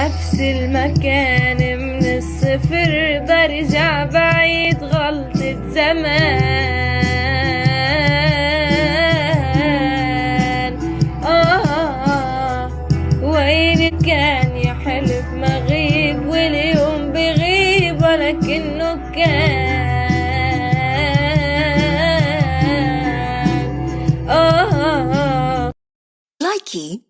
نفس المكان من الصفر، برجع بعيد غلطة زمان. وين كان يا حلف مغيب، واليوم بغيب ولكنه كان. Likey